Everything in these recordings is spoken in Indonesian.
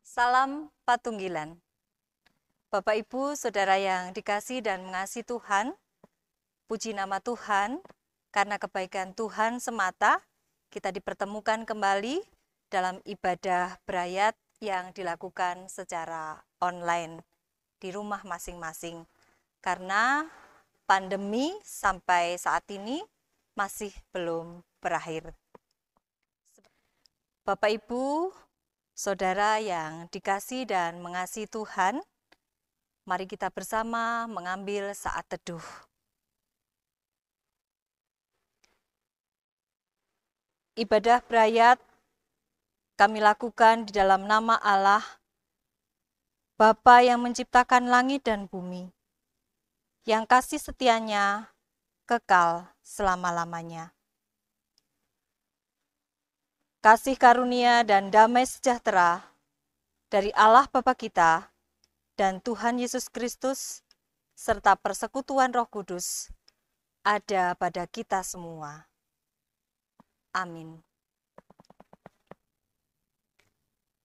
Salam Patunggilan. Bapak Ibu, Saudara yang dikasih dan mengasihi Tuhan, puji nama Tuhan, karena kebaikan Tuhan semata, kita dipertemukan kembali dalam ibadah berayat yang dilakukan secara online di rumah masing-masing. Karena pandemi sampai saat ini masih belum berakhir. Bapak Ibu, Saudara yang dikasih dan mengasihi Tuhan, mari kita bersama mengambil saat teduh. Ibadah berayat kami lakukan di dalam nama Allah, Bapa yang menciptakan langit dan bumi, yang kasih setianya kekal selama-lamanya. Kasih karunia dan damai sejahtera dari Allah Bapa kita dan Tuhan Yesus Kristus, serta persekutuan Roh Kudus, ada pada kita semua. Amin.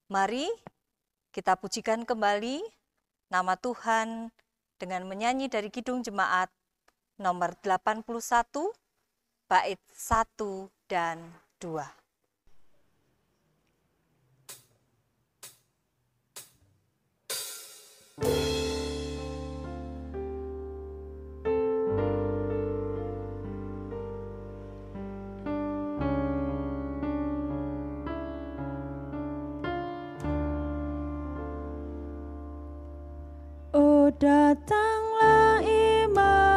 Mari kita pujikan kembali nama Tuhan dengan menyanyi dari Kidung Jemaat nomor 81, bait 1 dan 2. Oh, datanglah Immanuel,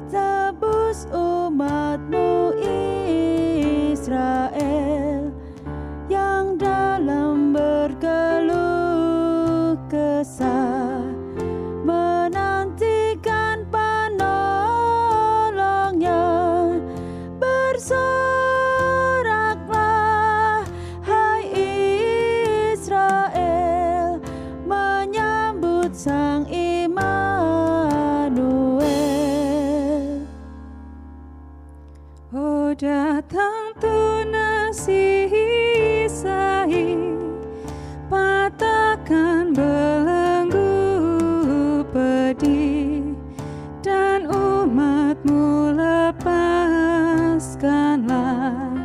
tebus umat-Mu Israel, yang dalam berkeluh kesah menantikan penolongnya. Bersoraklah, hai Israel, menyambut Sang Immanuel. Oh, datang tunas Isai, patahkan belenggu pedih, dan umat-Mu lepaskanlah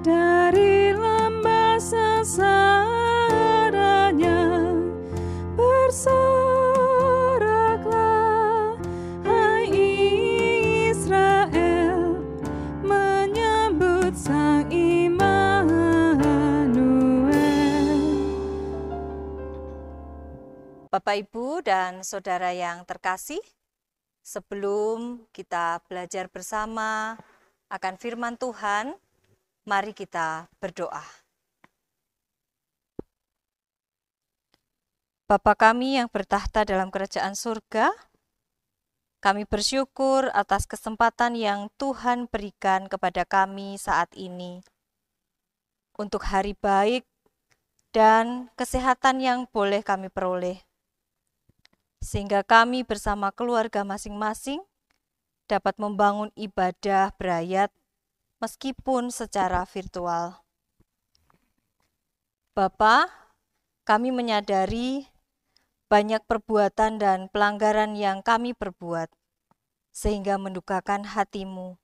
dari lembah sengsaranya. Bersoraklah, hai Israel, menyambut Sang Immanuel. Bapak, Ibu, dan Saudara yang terkasih, sebelum kita belajar bersama akan firman Tuhan, mari kita berdoa. Bapa kami yang bertahta dalam kerajaan surga, kami bersyukur atas kesempatan yang Tuhan berikan kepada kami saat ini untuk hari baik dan kesehatan yang boleh kami peroleh, sehingga kami bersama keluarga masing-masing dapat membangun ibadah berayat meskipun secara virtual. Bapa, kami menyadari banyak perbuatan dan pelanggaran yang kami perbuat, sehingga mendukakan hati-Mu.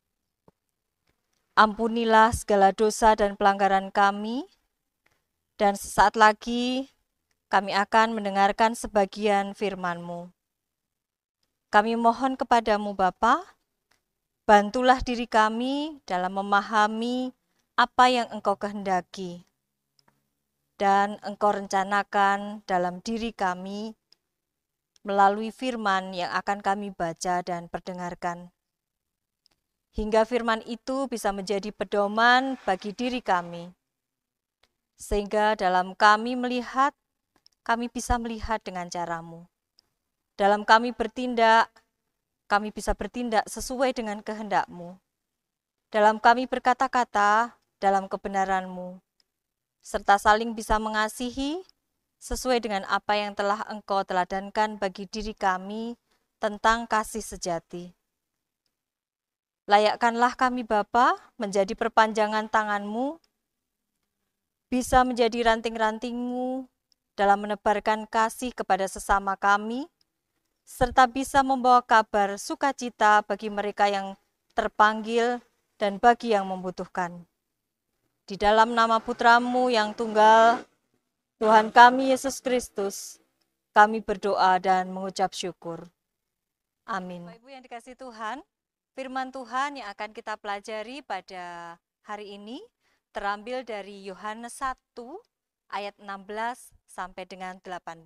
Ampunilah segala dosa dan pelanggaran kami, dan sesaat lagi kami akan mendengarkan sebagian firman-Mu. Kami mohon kepadamu Bapa, bantulah diri kami dalam memahami apa yang Engkau kehendaki dan Engkau rencanakan dalam diri kami melalui firman yang akan kami baca dan perdengarkan. Hingga firman itu bisa menjadi pedoman bagi diri kami, sehingga dalam kami melihat, kami bisa melihat dengan cara-Mu. Dalam kami bertindak, kami bisa bertindak sesuai dengan kehendak-Mu. Dalam kami berkata-kata, dalam kebenaran-Mu, serta saling bisa mengasihi, sesuai dengan apa yang telah Engkau teladankan bagi diri kami tentang kasih sejati. Layakkanlah kami Bapa menjadi perpanjangan tangan-Mu bisa menjadi ranting-ranting-Mu dalam menebarkan kasih kepada sesama kami, serta bisa membawa kabar sukacita bagi mereka yang terpanggil dan bagi yang membutuhkan. Di dalam nama Putra-Mu yang tunggal, Tuhan kami Yesus Kristus, kami berdoa dan mengucap syukur. Amin. Bapak Ibu yang dikasihi Tuhan, firman Tuhan yang akan kita pelajari pada hari ini terambil dari Yohanes 1 ayat 16 sampai dengan 18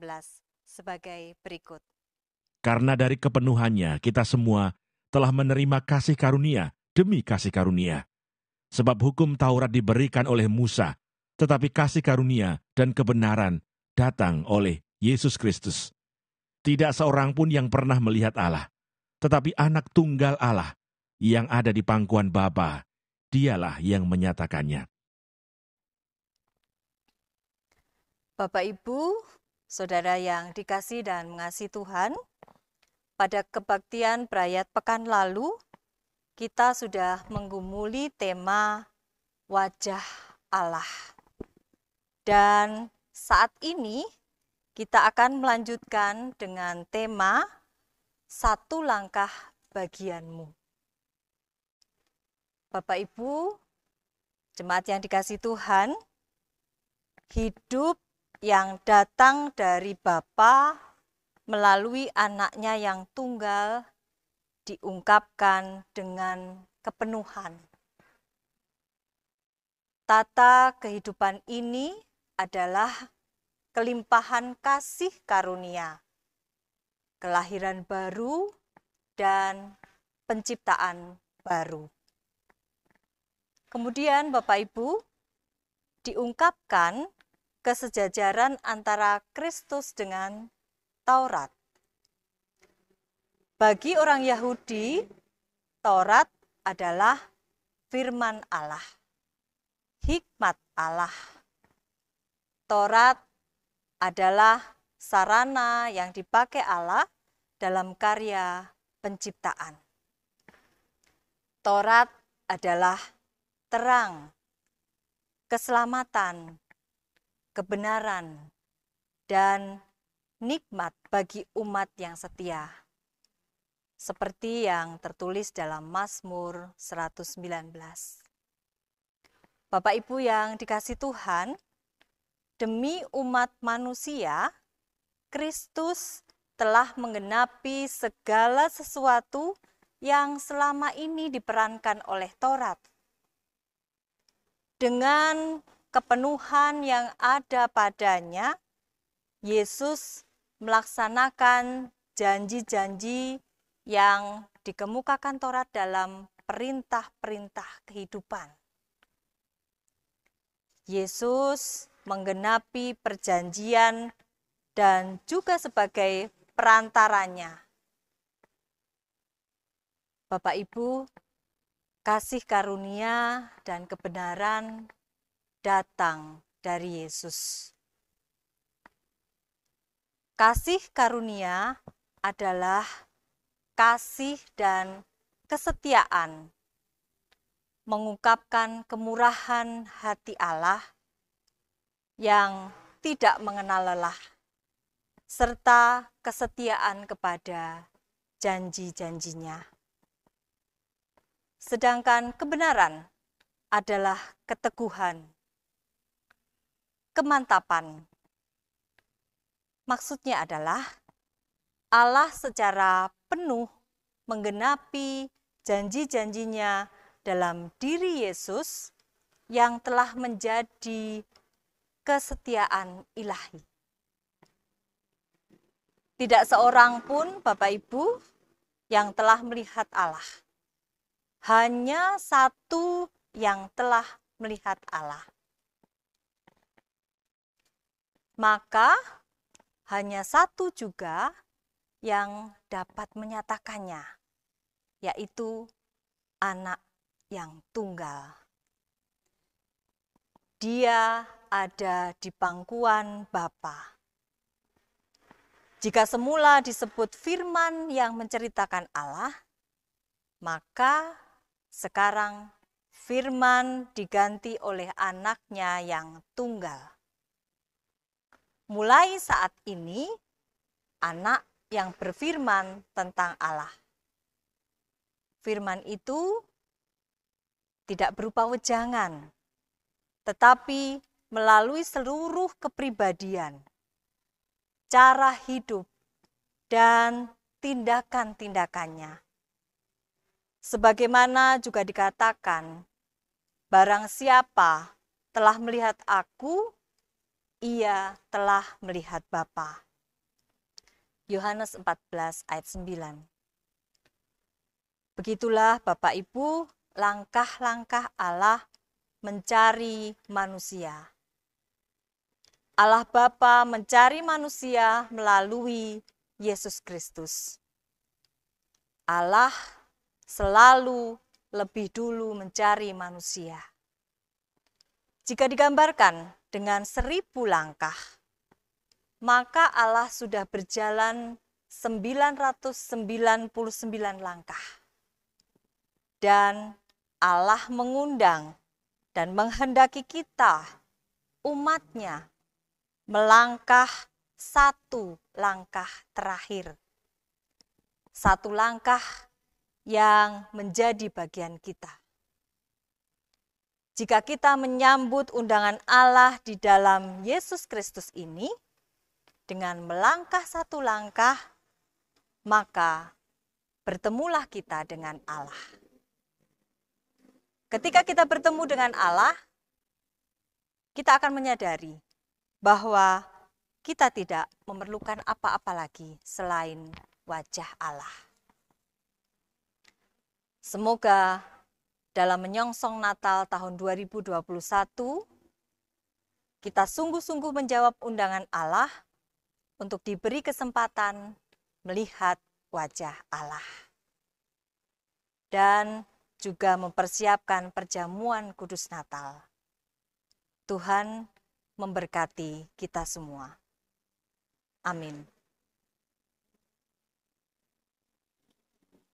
sebagai berikut. Karena dari kepenuhannya kita semua telah menerima kasih karunia demi kasih karunia. Sebab hukum Taurat diberikan oleh Musa, tetapi kasih karunia dan kebenaran datang oleh Yesus Kristus. Tidak seorang pun yang pernah melihat Allah, tetapi anak tunggal Allah yang ada di pangkuan Bapa, dialah yang menyatakannya. Bapak Ibu, saudara yang dikasihi dan mengasihi Tuhan, pada kebaktian Brayat pekan lalu, kita sudah menggumuli tema wajah Allah. Dan saat ini kita akan melanjutkan dengan tema satu langkah bagianmu. Bapak Ibu, jemaat yang dikasihi Tuhan, hidup yang datang dari Bapa melalui anaknya yang tunggal diungkapkan dengan kepenuhan. Tata kehidupan ini adalah kelimpahan kasih karunia, kelahiran baru, dan penciptaan baru. Kemudian Bapak Ibu, diungkapkan kesejajaran antara Kristus dengan Taurat. Bagi orang Yahudi, Taurat adalah firman Allah, hikmat Allah. Taurat adalah sarana yang dipakai Allah dalam karya penciptaan. Taurat adalah terang, keselamatan, kebenaran, dan nikmat bagi umat yang setia. Seperti yang tertulis dalam Mazmur 119. Bapak Ibu yang dikasihi Tuhan, demi umat manusia, Kristus telah menggenapi segala sesuatu yang selama ini diperankan oleh Taurat. Dengan kepenuhan yang ada padanya, Yesus melaksanakan janji-janji yang dikemukakan Taurat dalam perintah-perintah kehidupan. Yesus menggenapi perjanjian dan juga sebagai perantaranya. Bapak Ibu, kasih karunia dan kebenaran datang dari Yesus. Kasih karunia adalah kasih dan kesetiaan, mengungkapkan kemurahan hati Allah yang tidak mengenal lelah, serta kesetiaan kepada janji-janjinya. Sedangkan kebenaran adalah keteguhan, kemantapan. Maksudnya adalah Allah secara penuh menggenapi janji-janjinya dalam diri Yesus yang telah menjadi kesetiaan ilahi. Tidak seorang pun Bapak Ibu yang telah melihat Allah. Hanya satu yang telah melihat Allah. Maka hanya satu juga yang dapat menyatakannya, yaitu anak yang tunggal. Dia ada di pangkuan Bapa. Jika semula disebut firman yang menceritakan Allah, maka sekarang firman diganti oleh anaknya yang tunggal. Mulai saat ini, anak yang berfirman tentang Allah. Firman itu tidak berupa wejangan, tetapi melalui seluruh kepribadian, cara hidup, dan tindakan-tindakannya. Sebagaimana juga dikatakan, barang siapa telah melihat aku, ia telah melihat Bapa. Yohanes 14 ayat 9. Begitulah Bapak Ibu, langkah-langkah Allah mencari manusia. Allah Bapa mencari manusia melalui Yesus Kristus. Allah selalu lebih dulu mencari manusia. Jika digambarkan dengan 1000 langkah, maka Allah sudah berjalan 999 langkah. Dan Allah mengundang dan menghendaki kita, umatnya, melangkah 1 langkah terakhir. 1 langkah yang menjadi bagian kita. Jika kita menyambut undangan Allah di dalam Yesus Kristus ini, dengan melangkah 1 langkah, maka bertemulah kita dengan Allah. Ketika kita bertemu dengan Allah, kita akan menyadari bahwa kita tidak memerlukan apa-apa lagi selain wajah Allah. Semoga dalam menyongsong Natal tahun 2021, kita sungguh-sungguh menjawab undangan Allah untuk diberi kesempatan melihat wajah Allah. Dan juga mempersiapkan perjamuan kudus Natal. Tuhan memberkati kita semua. Amin.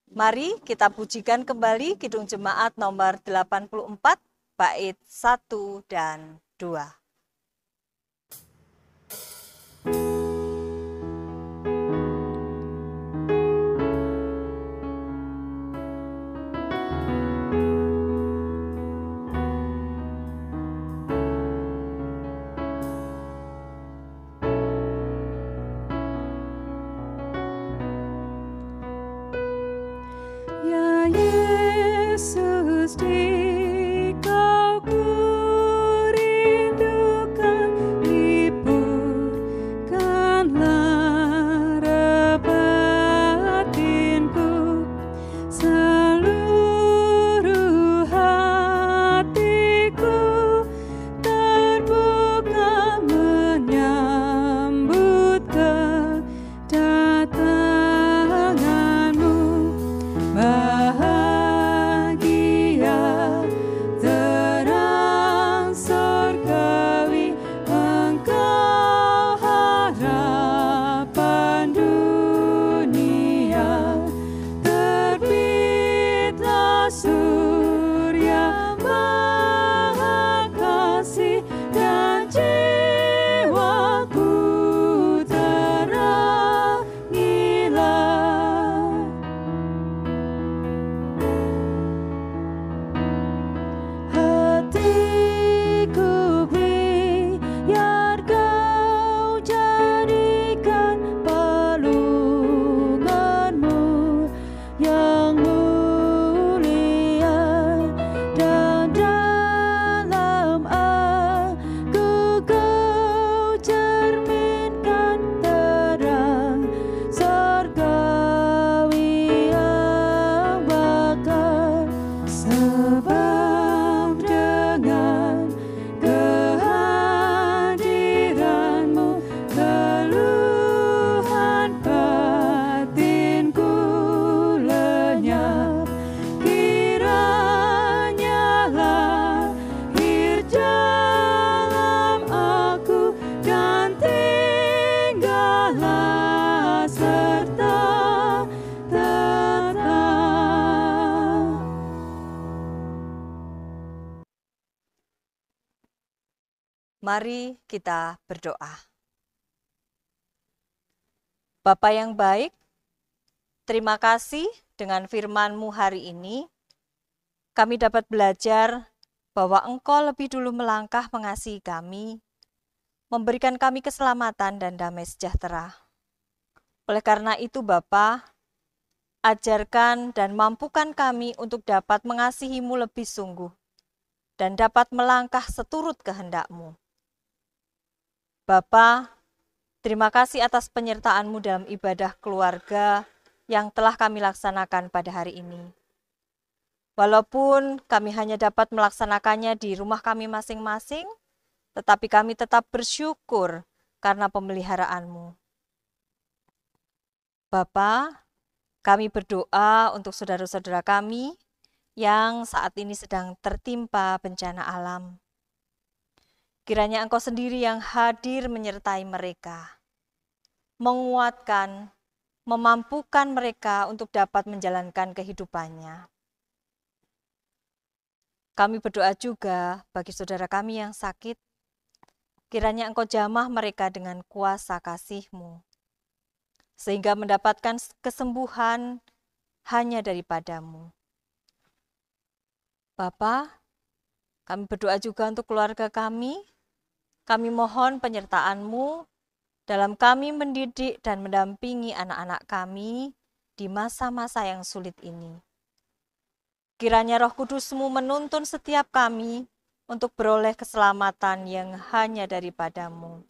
Mari kita pujikan kembali Kidung Jemaat nomor 84, bait 1 dan 2. Ya Yesus, di Kau ku rindu. Mari kita berdoa. Bapa yang baik, terima kasih dengan firman-Mu hari ini. Kami dapat belajar bahwa Engkau lebih dulu melangkah mengasihi kami, memberikan kami keselamatan dan damai sejahtera. Oleh karena itu Bapa, ajarkan dan mampukan kami untuk dapat mengasihi-Mu lebih sungguh dan dapat melangkah seturut kehendak-Mu. Bapa, terima kasih atas penyertaan-Mu dalam ibadah keluarga yang telah kami laksanakan pada hari ini. Walaupun kami hanya dapat melaksanakannya di rumah kami masing-masing, tetapi kami tetap bersyukur karena pemeliharaan-Mu. Bapa, kami berdoa untuk saudara-saudara kami yang saat ini sedang tertimpa bencana alam. Kiranya Engkau sendiri yang hadir menyertai mereka, menguatkan, memampukan mereka untuk dapat menjalankan kehidupannya. Kami berdoa juga bagi saudara kami yang sakit, kiranya Engkau jamah mereka dengan kuasa kasih-Mu, sehingga mendapatkan kesembuhan hanya daripada-Mu. Bapa, kami berdoa juga untuk keluarga kami. Kami mohon penyertaan-Mu dalam kami mendidik dan mendampingi anak-anak kami di masa-masa yang sulit ini. Kiranya Roh Kudus-Mu menuntun setiap kami untuk beroleh keselamatan yang hanya daripada-Mu.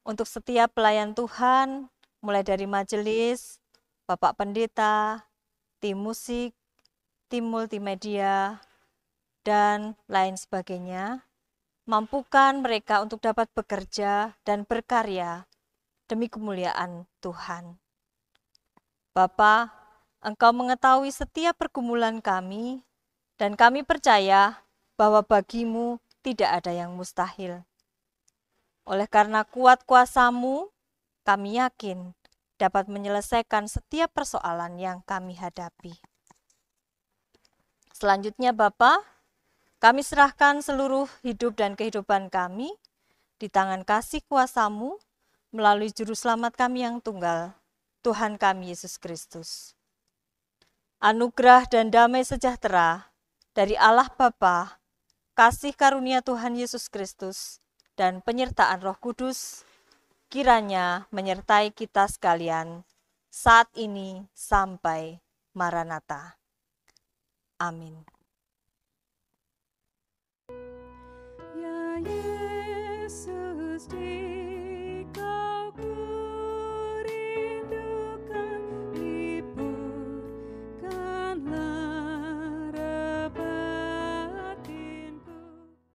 Untuk setiap pelayan Tuhan, mulai dari majelis, Bapak Pendeta, tim musik, tim multimedia, dan lain sebagainya, mampukan mereka untuk dapat bekerja dan berkarya demi kemuliaan Tuhan. Bapa, Engkau mengetahui setiap pergumulan kami, dan kami percaya bahwa bagi-Mu tidak ada yang mustahil. Oleh karena kuat kuasa-Mu, kami yakin dapat menyelesaikan setiap persoalan yang kami hadapi. Selanjutnya Bapa, kami serahkan seluruh hidup dan kehidupan kami di tangan kasih kuasa-Mu melalui Juru Selamat kami yang tunggal, Tuhan kami Yesus Kristus. Anugerah dan damai sejahtera dari Allah Bapa, kasih karunia Tuhan Yesus Kristus, dan penyertaan Roh Kudus, kiranya menyertai kita sekalian saat ini sampai Maranatha. Amin. Ya Yesus di